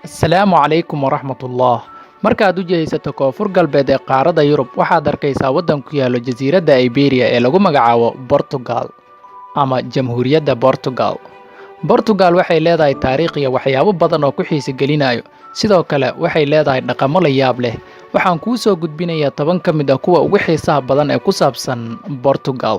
Asalaamu calaykum waraxmatullah. Markaad u jeesato koonfur galbeed ee qaaradda Yurub, waxaad arkaysaa waddan ku yaalo jasiiradda Iberia ee lagu magacaabo Portugal ama Jamhuuriyadda Portugal. Portugal waxay leedahay taariikh iyo waxyaabo badan oo ku xiiso gelinayo. Sidoo kale, waxay leedahay dhaqamo la yaab leh. Waxaan kuu soo gudbinayaa 10 ka mid ah kuwa ugu xiisaha badan ee ku saabsan Portugal.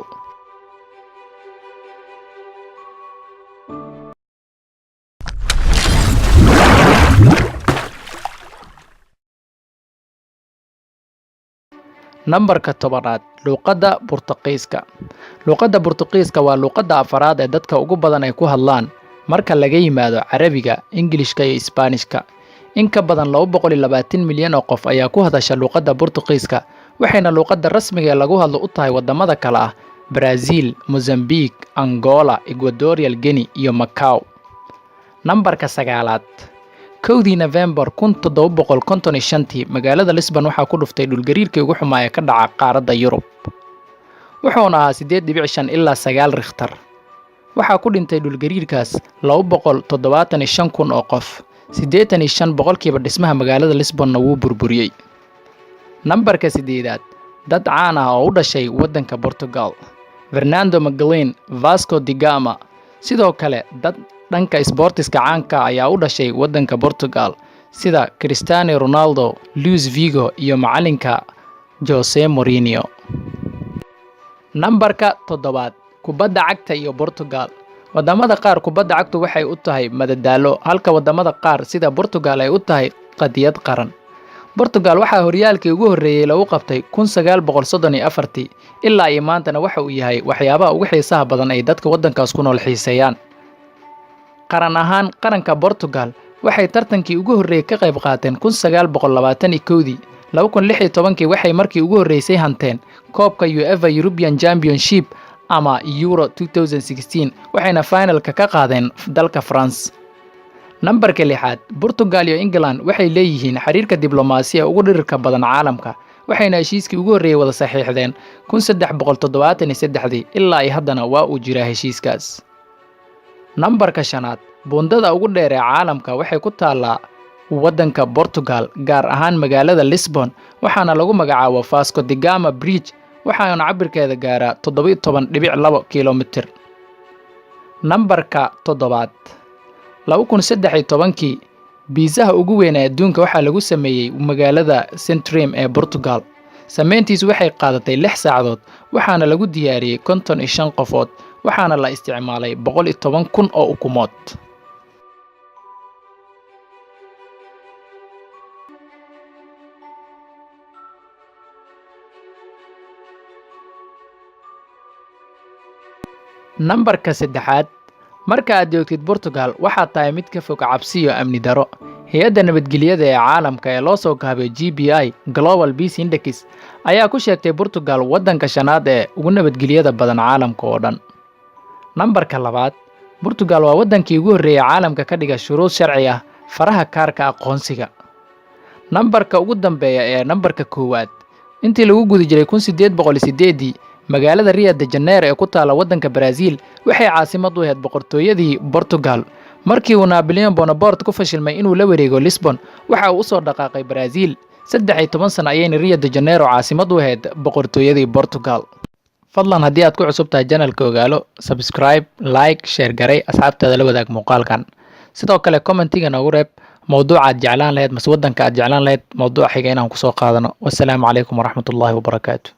Nambarka 10aad, luqadda Boortaqiiska. Luqadda Boortaqiiska waa luqadda afraad ee dadka ugu badan ay ku hadlaan marka laga yimaado Carabiga, Ingiriiska iyo Isbaanishka. In ka badan 220 milyan oo qof ayaa ku hadasha luqadda Boortaqiiska, waxayna luqadda rasmiga ee lagu hadlo u tahay wadamada kale ah Brazil, Mozambique, Angola, Equatorial Guinea iyo Macau. Nambarka 9aad, 1 November 1755 magaalada Lisbon waxaa ku dhuftay dhulgariirkii ugu xumaa ee ka dhaca qaaradda Yurub. Wuxuuna ahaa 8.5 ilaa 9 Richter. Waxaa ku dhintay dhulgariirkaas 275,000 oo qof. 85% dhismaha magaalada Lisbonna wuu burburiyey. Nambarka 8aad, dad caan ah oo u dhashay waddanka Portugal. Fernando Magalhães, Vasco da Gama. Sidoo kale, dad dhanka isboortiska caanka ayaa u dhashay waddanka Portugal sida Cristiano Ronaldo, Luis Figo iyo macalinka Jose Mourinho. Nambarka 7aad, kubadda cagta iyo Portugal. Wadamada qaar kubadda cagtu waxay u tahay madadaalo, halka wadamada qaar sida Portugal ay u tahay qadiyad qaran. Portugal waxaa horyaalkii ugu horreeyay lagu qabtay 1934 ilaa iyo maantana waxa uu yahay waxyaabaha ugu xiisaha badan ay dadka waddankaas ku nool xiiseeyaan. Qaran ahaan, qaranka Portugal waxay tartankii ugu horreeyay ka qayb qaateen 1921. 2016 waxay markii ugu horreysay hanteen koobka UEFA European Championship ama Euro 2016 waxayna finalka ka qaadeen dalka France. Nambarka 6aad, Portugal iyo England waxay leeyihiin xiriirka diblomaasiya ugu dhirirka badan caalamka, waxayna heshiiskii ugu horreeyay wada saxiixdeen 1373 ilaa ay haddana waa uu jiraa heshiiskaas. Nambarka 5aad, buundada ugu dheer ee caalamka waxay ku taallaa waddanka Portugal, gaar ahaan magaalada Lisbon, waxaana lagu magacaabo Vasco da Gama Bridge, waxaana cabirkeeda gaaraa 17.2 kiiloomitir. Nambarka 7aad, 2013 biisaha ugu weyn ee adduunka waxaa lagu sameeyey magaalada Centrem ee Portugal. Sameyntiisu waxay qaadatay 6 saacadood, waxaana lagu diyaariyey 55 qofood, waxaana la isticmaalay 110,000 oo ukumood. Nambarka 3aad, marka aad joogtid Portugal waxaad tahay mid ka fog cabsi iyo amni daro. Hay'adda nabadgelyada ee caalamka ee loo soo gaabiyo GBI Global Peace Index ayaa ku sheegtay Portugal waddanka 5aad ee ugu nabadgelyada badan caalamka oo dhan. Nambarka 2aad, Portugal waa waddankii ugu horreeyay caalamka ka dhiga shuruud sharci ah faraha kaarka aqoonsiga. Nambarka ugu dambeeya ee nambarka 1aad, intii lagu guda jiray 1808 magaalada Rio de Janeiro ee ku taala waddanka Brazil waxay caasimad u ahayd boqortooyadii Portugal. Markii uu Napoleon Bonaparte ku fashilmay inuu la wareego Lisbon, waxa uu u soo dhaqaaqay Brazil. 13 sano ayayna Rio de Janeiro caasimad u ahayd boqortooyadii Portugal. Fadlan haddii aad ku cusub tahay channelka Ogaalo, subscribe, like, share garay asxaabtaada la wadaag muuqaalkan. Sidoo kale commentiga noogu reeb mowduuca aad jeclaan lahayd mas waddanka aad jeclaan lahayd mowduuca xiga inaan ku soo qaadano. Wassalaamu calaykum waraxmatullaahi wabarakaatuh.